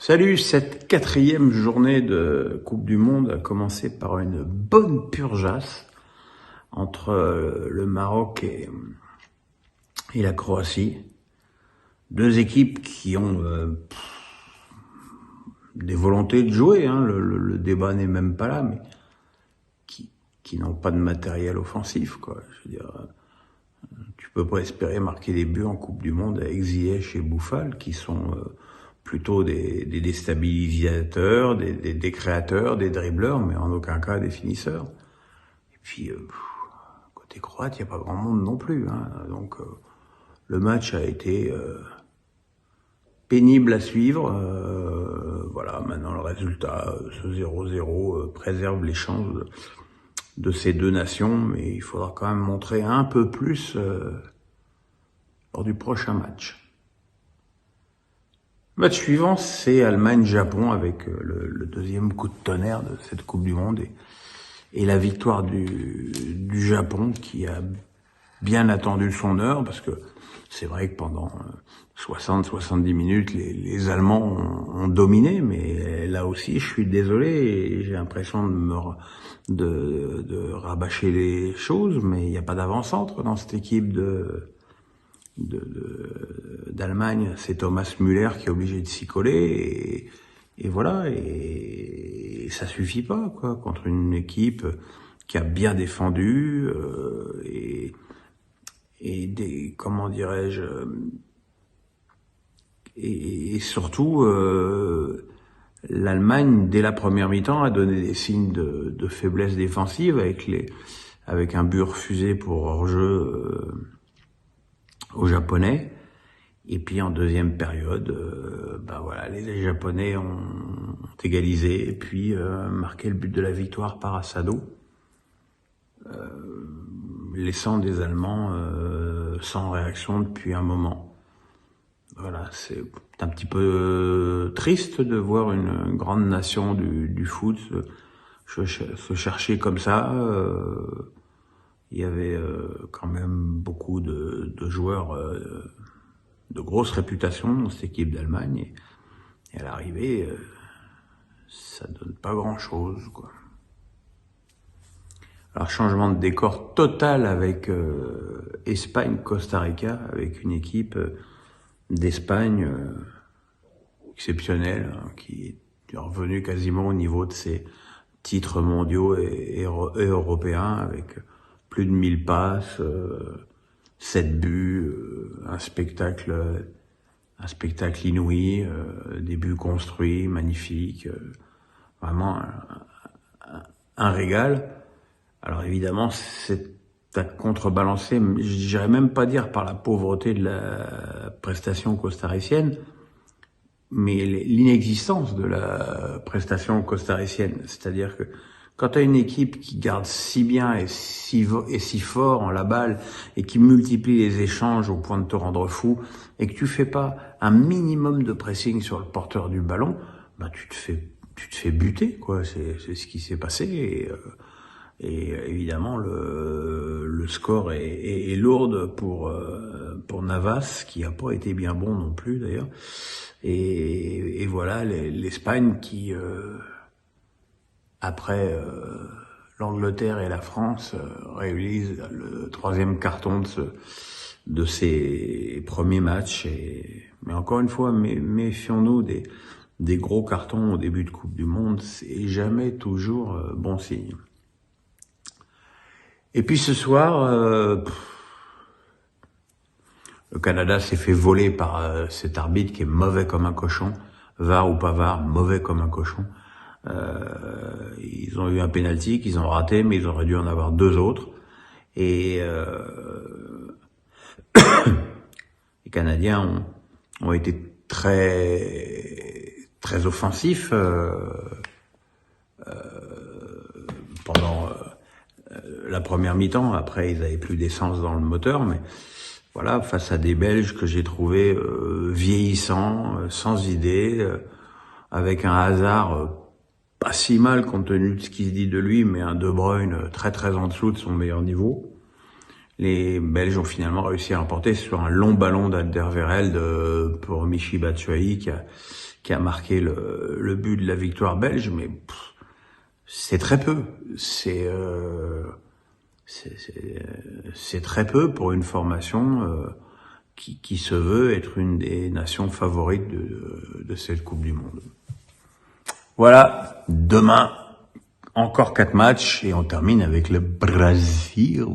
Salut, cette 4e journée de Coupe du Monde a commencé par une bonne purgeasse entre le Maroc et la Croatie. Deux équipes qui ont des volontés de jouer, hein, le débat n'est même pas là, mais qui n'ont pas de matériel offensif, quoi. Je veux dire, tu peux pas espérer marquer des buts en Coupe du Monde avec Ziyech et Boufal, qui sont plutôt des déstabilisateurs, des créateurs, des dribbleurs, mais en aucun cas des finisseurs. Et puis, côté croate, il n'y a pas grand monde non plus, hein. Donc, le match a été pénible à suivre. Voilà, maintenant le résultat, ce 0-0, préserve les chances de ces deux nations, mais il faudra quand même montrer un peu plus lors du prochain match. Le match suivant, c'est Allemagne-Japon avec le deuxième coup de tonnerre de cette Coupe du Monde et la victoire du Japon qui a bien attendu son heure, parce que c'est vrai que pendant 60-70 minutes, les Allemands ont dominé, mais là aussi, je suis désolé, et j'ai l'impression de rabâcher les choses, mais il n'y a pas d'avant-centre dans cette équipe d'Allemagne. C'est Thomas Müller qui est obligé de s'y coller, et voilà, et ça suffit pas, quoi, contre une équipe qui a bien défendu, et des, comment dirais-je, et surtout, l'Allemagne, dès la première mi-temps, a donné des signes de faiblesse défensive avec un but refusé pour hors-jeu aux Japonais. Et puis en deuxième période, voilà, les Japonais ont égalisé et puis marqué le but de la victoire par Asado, laissant des Allemands sans réaction depuis un moment. Voilà, c'est un petit peu triste de voir une grande nation du foot se chercher comme ça. Il y avait quand même beaucoup de joueurs de grosse réputation dans cette équipe d'Allemagne, et à l'arrivée, ça donne pas grand-chose, quoi. Alors, changement de décor total avec Espagne-Costa Rica, avec une équipe d'Espagne exceptionnelle, hein, qui est revenue quasiment au niveau de ses titres mondiaux et européens, avec plus de 1000 passes, 7 buts, un spectacle inouï, des buts construits, magnifiques, vraiment un régal. Alors évidemment, c'est à contrebalancer, je dirais même pas dire par la pauvreté de la prestation costaricienne, mais l'inexistence de la prestation costaricienne. C'est-à-dire que quand tu as une équipe qui garde si bien et si fort en la balle, et qui multiplie les échanges au point de te rendre fou, et que tu fais pas un minimum de pressing sur le porteur du ballon, tu te fais buter, quoi. C'est ce qui s'est passé, et évidemment le score est lourd pour Navas, qui a pas été bien bon non plus d'ailleurs, et voilà l'Espagne qui après l'Angleterre et la France réalisent le 3e carton de ces premiers matchs, mais encore une fois, méfions-nous des gros cartons au début de Coupe du Monde, c'est jamais toujours bon signe. Et puis ce soir, le Canada s'est fait voler par cet arbitre qui est mauvais comme un cochon, VAR ou pas VAR, mauvais comme un cochon. Ils ont eu un penalty qu'ils ont raté, mais ils auraient dû en avoir 2 autres. Et les Canadiens ont été très offensifs pendant la première mi-temps. Après, ils avaient plus d'essence dans le moteur, mais voilà, face à des Belges que j'ai trouvés vieillissants, sans idée, avec un Hazard pas si mal compte tenu de ce qui se dit de lui, mais un De Bruyne très en dessous de son meilleur niveau. les Belges ont finalement réussi à remporter sur un long ballon d'Alderweireld pour Michy Batshuayi qui a marqué le but de la victoire belge, mais c'est très peu. C'est très peu pour une formation qui se veut être une des nations favorites de cette Coupe du Monde. Voilà, demain, encore 4 matchs et on termine avec le Brésil.